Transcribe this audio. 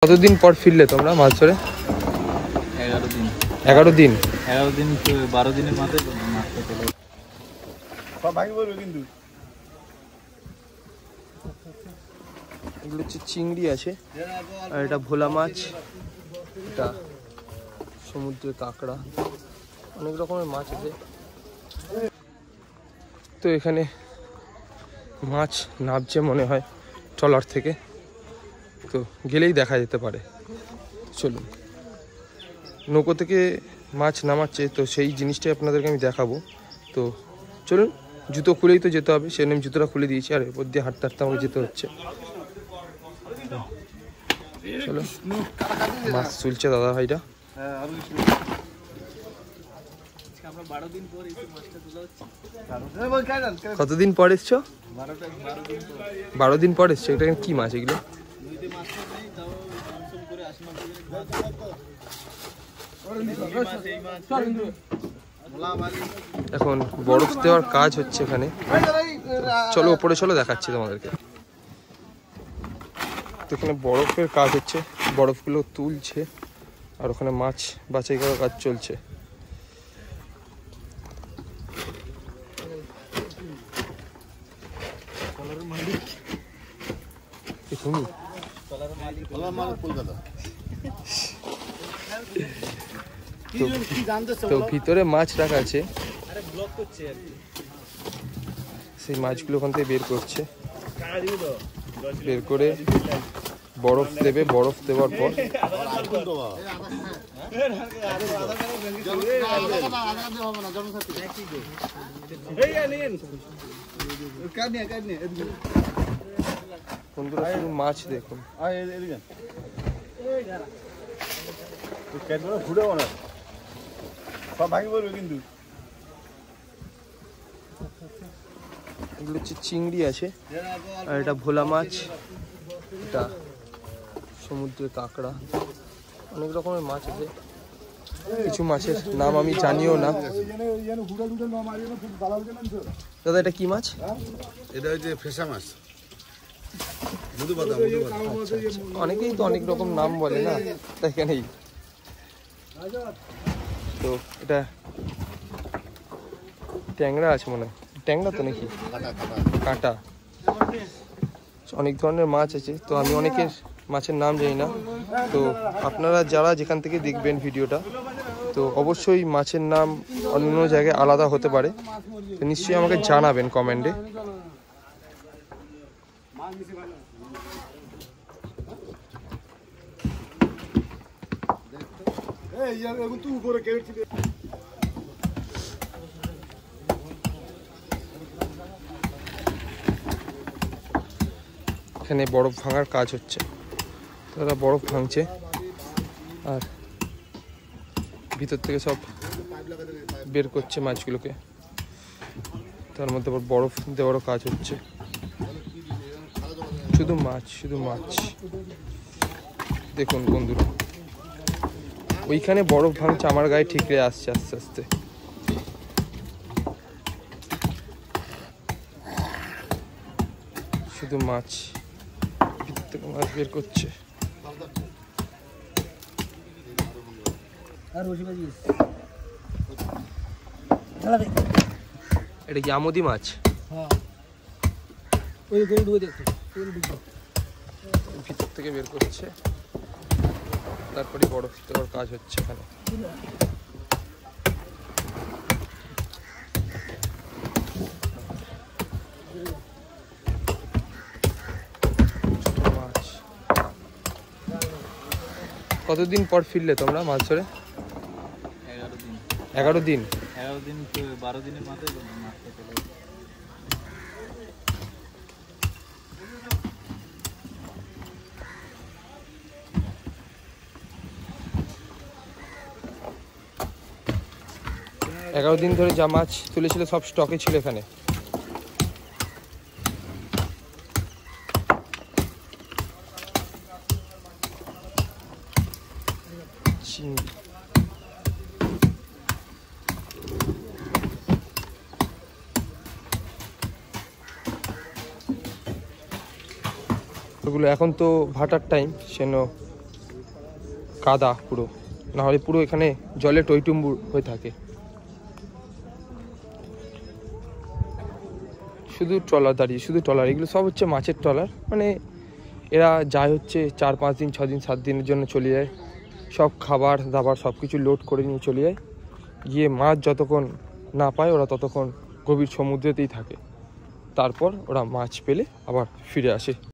কতদিন পর ফিরলে তোমরা মাছ ধরে? 11 দিন। 11 দিন? 11 দিন 12 দিনের মাথায় মাছটা চলে সব ভাঙি পড়বে কিন্তু। এগুলো হচ্ছে চিংড়ি আছে, আর এটা ভোলা মাছ, এটা সমুদ্রের কাঁকড়া, অনেক রকমের মাছ আছে। তো এখানে মাছ নামছে মনে হয় ট্রলার থেকে, তো গেলেই দেখা যেতে পারে। চলুন, নৌকো থেকে মাছ নামাচ্ছে, তো সেই জিনিসটাই আপনাদেরকে আমি দেখাবো। তো চলুন, জুতো খুলেই তো যেতে হবে, সেজন্য আমি জুতোটা খুলে দিয়েছি, আর এরপর দিয়ে হাঁটতে হাঁটতে আমাকে যেতে হচ্ছে। চলো, মাছ চলছে দাদা ভাইটা। কতদিন পর এসছো? 12 দিন পর এসছো। এটা কি মাছ এগুলো? এখন বরফ দেওয়ার কাজ হচ্ছে এখানে। চলো ওপরে চলো, দেখাচ্ছি তোমাদেরকে। তো এখানে বরফের কাজ হচ্ছে, বরফগুলো তুলছে, আর ওখানে মাছ বাছাই করার কাজ চলছে। তো ভিতরে মাছ রাখা আছে, সেই মাছগুলো ওখান থেকে বের করছে, বের করে বরফ দেবে। বরফ দেওয়ার পর বন্ধুরা শুধু মাছ দেখুন। এগুলো হচ্ছে চিংড়ি আছে, আর এটা ভোলা মাছ, এটা সমুদ্রের কাঁকড়া, অনেক রকমের মাছ আছে। কিছু মাছের নাম আমি জানিও না। দাদা এটা কি মাছ? এটা হচ্ছে ফেসা মাছ। অনেকেই তো অনেক রকম নাম বলে না, তাই এখানেই। তো এটা ট্যাংরা আছে মনে হয়, ট্যাংরা তো নাকি কাঁটা, অনেক ধরনের মাছ আছে। তো আমি অনেকের মাছের নাম জানি না, তো আপনারা যারা যেখান থেকে দেখবেন ভিডিওটা, তো অবশ্যই মাছের নাম অন্য জায়গায় আলাদা হতে পারে, তো নিশ্চয়ই আমাকে জানাবেন কমেন্টে। এখানে বরফ ভাঙার কাজ হচ্ছে, তারা বরফ ভাঙছে, আর ভিতর থেকে সব বের করছে মাছগুলোকে। তার মধ্যে আবার বরফ দেওয়ারও কাজ হচ্ছে। শুধু মাছ, শুধু মাছ দেখুন বন্ধুরা। ওইখানে বরফ ভাঙছে, আমার গায়ে ঠিকরে আসছে আস্তে আস্তে। শুধু মাছ, ভিতর থেকে মাছ বের করছে। এটা কি আমুদি মাছ? ভিতর থেকে বের করছে, তারপরে বরফ দেওয়ার কাজ হচ্ছে এখানে। মাছ কতদিন পর ফিরলে তোমরা মাছ ধরে? 11 দিন। 11 দিন? 11 দিন 12 দিনের মাথায় মাছটা চলে এগারো দিন ধরে যা মাছ তুলেছিল সব স্টকে ছিল এখানে। ওগুলো এখন তো ভাটার টাইম, সেজন্য কাদা পুরো, নাহলে পুরো এখানে জলে টইটুম্বুর হয়ে থাকে। শুধু ট্রলার দাঁড়িয়ে, শুধু ট্রলার, এগুলো সব হচ্ছে মাছের ট্রলার। মানে এরা যায় হচ্ছে 4-5 দিন 6 দিন 7 দিনের জন্য চলে যায়, সব খাবার দাবার সব কিছু লোড করে নিয়ে চলে যায়, গিয়ে মাছ যতক্ষণ না পায় ওরা ততক্ষণ গভীর সমুদ্রেতেই থাকে, তারপর ওরা মাছ পেলে আবার ফিরে আসে।